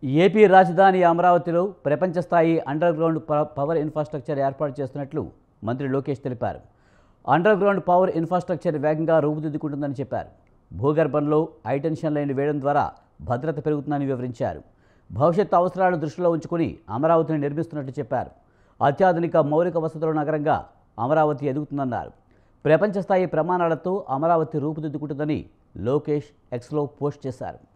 AP రాజధాని అమరావతిలో ప్రపంచ స్థాయి అండర్గ్రౌండ్ పవర్ ఇన్ఫ్రాస్ట్రక్చర్ ఏర్పాటు చేస్తున్నట్లు మంత్రి లోకేష్ తెలిపారు. అండర్గ్రౌండ్ పవర్ ఇన్ఫ్రాస్ట్రక్చర్ వేగంగా రూపుదిద్దుకుంటుందని చెప్పారు. భూగర్భంలో హైటెన్షన్ లైన్ వేయడం ద్వారా భద్రత పెరుగుతుందని వివరించారు. భవిష్యత్ అవసరాలను దృష్టిలో ఉంచుకుని అమరావతిని నిర్మిస్తున్నట్లు చెప్పారు. అత్యాధునిక మౌలిక వసతుల నగరంగా అమరావతి ఎదుగుతుందన్నారు. ప్రపంచ స్థాయి ప్రమాణాలతో అమరావతి రూపుదిద్దుకుంటుందని లోకేష్ ఎక్స్లో పోస్ట్ చేశారు.